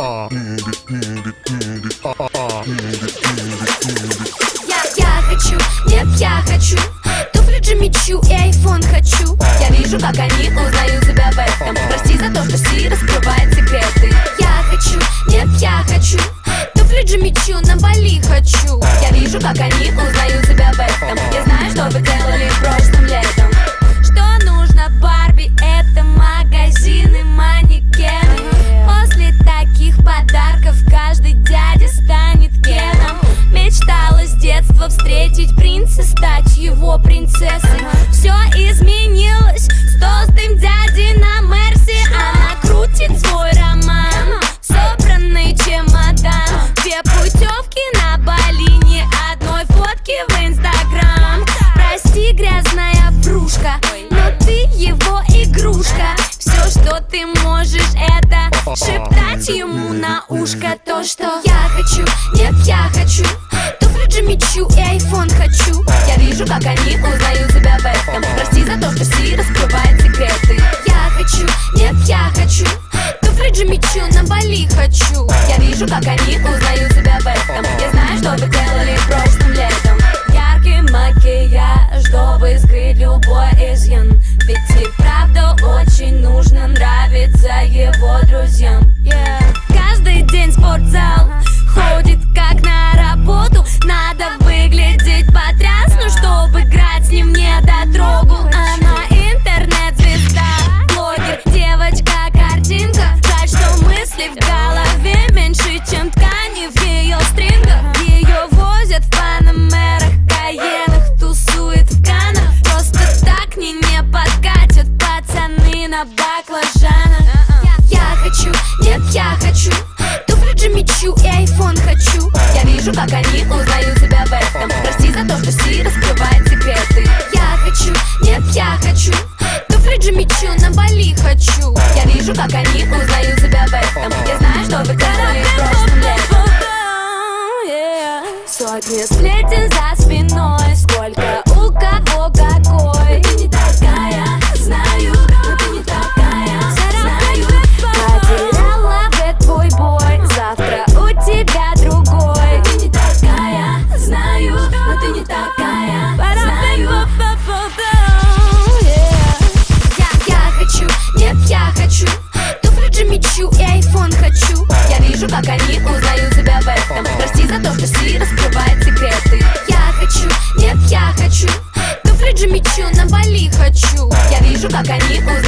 Я хочу, нет, я хочу туфли Джимми Чу и айфон хочу. Я вижу, как они узнают себя в этом. Прости за то, что Си раскрывает секреты. Я хочу, нет, я хочу туфли Джимми Чу на Бали хочу. Я вижу, как они узнают себя в этом. Я знаю, что вы делали прошлым летом. Что нужно Барби? Это магазины, манекены. После таких подарков каждый дядя станет Кеном. Мечтала с детства встретить принца, стать его принцессой. Все изменилось с толстым дядей на Мерсе. Она крутит свой роман, собранный чемодан. 2 путевки на Бали, ни одной фотки в Инстаграм. Прости, грязная врушка, но ты его игрушка. Все, что ты можешь, это шептать ему на ушко то, что я хочу, нет, я хочу туфли Джимми Чу и айфон хочу. Я вижу, как они узнают себя в этом. Прости за то, что Си раскрывает секреты. Я хочу, нет, я хочу туфли Джимми Чу на Бали хочу. Я вижу, как они узнают себя в этом. Я знаю, что вы делали прошлым летом. Яркий макияж, чтобы скрыть любой изъян. Ведь и правда очень нужно нравиться его друзьям. Каждый день в спортзал ходит как на работу. Надо выглядеть потрясно, чтобы играть с ним не дотрогу. Она интернет-звезда, блогер, девочка-картинка. Жаль, что мысли в голове меньше, чем ткани в ее стрингах. Ее возят в панамерах, каенах, тусует в Каннах. Просто так не подкатят пацаны на баклажанах. Я хочу, нет, я хочу туфли Джимми Чу и айфон хочу. Я вижу, как они узнают себя в этом. Прости за то, что Си раскрывает секреты. Я хочу, нет, я хочу туфли Джимми Чу на Бали хочу. Я вижу, как они узнают себя в этом. Я знаю, что вы делали прошлым летом. Сотни сплетен за спиной, сколько у кого какой. Ты не такая, знаю, но ты не такая, знаю. Потеряла в твой бой, завтра у тебя другой. Ты не такая, знаю, но ты не такая, знаю. Я хочу, нет, я хочу туфли Джимми Чу и айфон хочу. Я вижу, как они узнают себя в этом. Прости за то, что Си раскрывает секреты. Я хочу, нет, я хочу туфли Джимми Чу на Бали хочу. Я вижу, как они узнают